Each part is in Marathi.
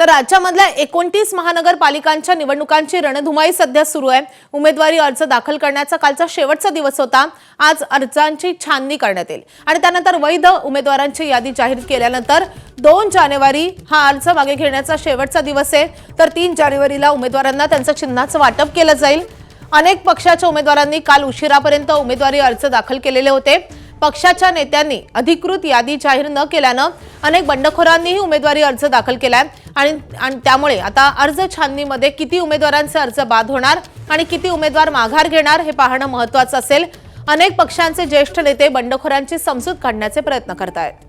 तर राज्यामधल्या 29 महानगरपालिकांच्या निवडणुकांची रणधुमाळी सध्या सुरू आहे। उमेदवारी अर्ज दाखल करण्याचा कालचा शेवटचा दिवस होता। आज अर्जांची छाननी करण्यात येईल आणि त्यानंतर वैध उमेदवारांची यादी जाहीर केल्यानंतर 2 जानेवारी हा अर्ज मागे घेण्याचा शेवटचा दिवस आहे। तर 3 जानेवारीला उमेदवारांना त्यांच्या चिन्हाचं वाटप केलं जाईल। अनेक पक्षाच्या उमेदवारांनी काल उशिरापर्यंत उमेदवारी अर्ज दाखल केलेले होते। पक्षाच्या नेत्यांनी अधिकृत यादी जाहीर न केल्यानं अनेक बंडखोरांनीही उमेदवारी अर्ज दाखल केलाय आणि त्यामुळे आता अर्ज छाननीमध्ये किती उमेदवारांचे अर्ज बाद होणार आणि किती उमेदवार माघार घेणार हे पाहणं महत्त्वाचं असेल। अनेक पक्षांचे ज्येष्ठ नेते बंडखोरांची समजूत काढण्याचे प्रयत्न करतायत।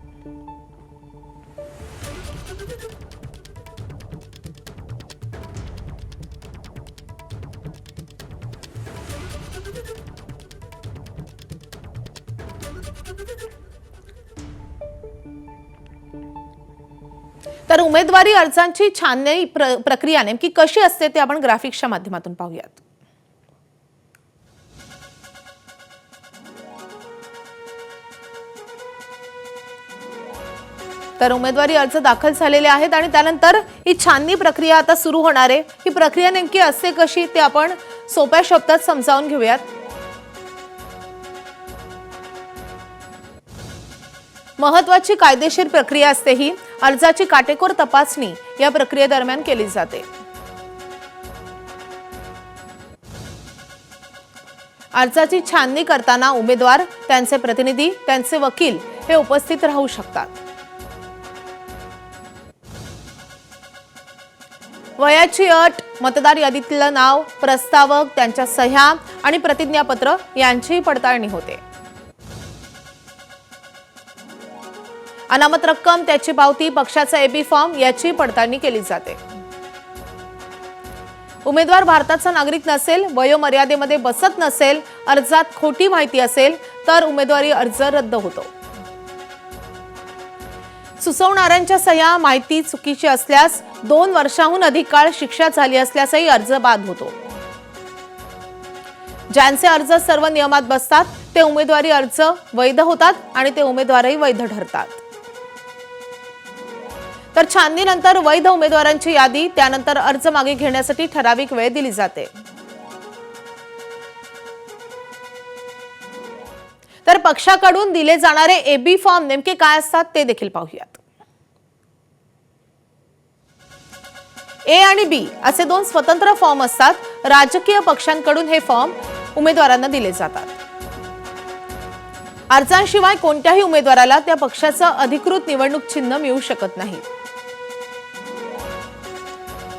तर उमेदवारी अर्जांची छाननी प्रक्रिया नेमकी कशी असते ते आपण ग्राफिक्सच्या माध्यमातून पाहूयात। तर उमेदवारी अर्ज दाखल झालेले आहेत आणि त्यानंतर ही छाननी प्रक्रिया आता सुरू होणार आहे। ही प्रक्रिया नेमकी असते कशी ते आपण सोप्या शब्दात समजावून घेऊयात। महत्त्वाची कायदेशीर प्रक्रिया असते ही। अर्जाची काटेकोर तपासणी या प्रक्रियेदरम्यान केली जाते। अर्जाची छाननी करताना उमेदवार, त्यांचे प्रतिनिधी, त्यांचे वकील हे उपस्थित राहू शकतात। वयाची अट, मतदार यादीतलं नाव, प्रस्तावक, त्यांच्या सह्या आणि प्रतिज्ञापत्र यांची पडताळणी होते। अनामत रक्कम, त्याची पावती, पक्षाचा एबी फॉर्म याची पडताळणी केली जाते। उमेदवार भारताचा नागरिक नसेल, वयोमर्यादेमध्ये बसत नसेल, अर्जात खोटी माहिती असेल तर उमेदवारी अर्ज रद्द होतो। सुचवणाऱ्यांच्या सह्या, माहिती चुकीची असल्यास 2 वर्षांहून अधिक काळ शिक्षा झाली असल्यासही अर्ज बाद होतो। ज्यांचे अर्ज सर्व नियमात बसतात ते उमेदवारी अर्ज वैध होतात आणि ते उमेदवारही वैध ठरतात। तर छाननीनंतर वैध उमेदवारांची यादी, त्यानंतर अर्ज मागे घेण्यासाठी ठराविक वेळ दिली जाते। तर पक्षाकडून दिले जाणारे एबी फॉर्म नेमके काय असतात ते देखील पाहूयात। ए आणि बी असे 2 स्वतंत्र फॉर्म असतात। राजकीय पक्षांकडून हे फॉर्म उमेदवारांना दिले जातात। अर्जांशिवाय कोणत्याही उमेदवाराला त्या पक्षाचं अधिकृत निवडणूक चिन्ह मिळू शकत नाही।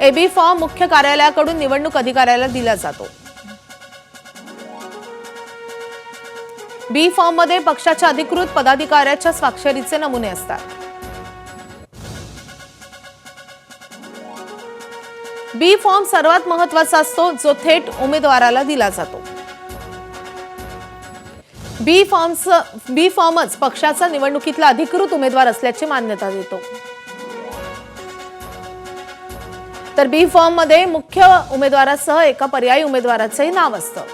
एबी फॉर्म मुख्य कार्यालयाकडून निवडणूक अधिकाऱ्याला दिला जातो। बी फॉर्म मध्ये पक्षाच्या अधिकृत पदाधिकाऱ्याच्या स्वाक्षरीचे नमुने असतात। बी फॉर्म सर्वात महत्त्वाचा असतो, जो थेट उमेदवाराला दिला जातो। बी फॉर्मच पक्षाचा निवडणुकीतला अधिकृत उमेदवार असल्याची मान्यता देतो। तर बी फॉर्म मध्ये मुख्य उमेदवारासह एका पर्यायी उमेदवाराचंही नाव असतं।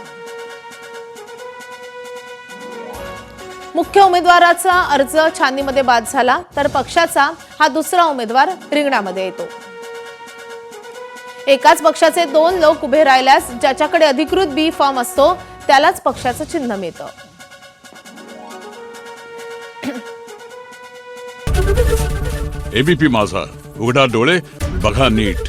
मुख्य उमेदवाराचा अर्ज छाननीमध्ये बाद झाला तर पक्षाचा हा दुसरा उमेदवार रिंगणामध्ये येतो। एकाच पक्षाचे 2 लोक उभे राहिल्यास ज्याच्याकडे अधिकृत बी फॉर्म असतो त्यालाच पक्षाचं चिन्ह मिळतं। एबीपी माझा, उघडा डोळे बघा नीट।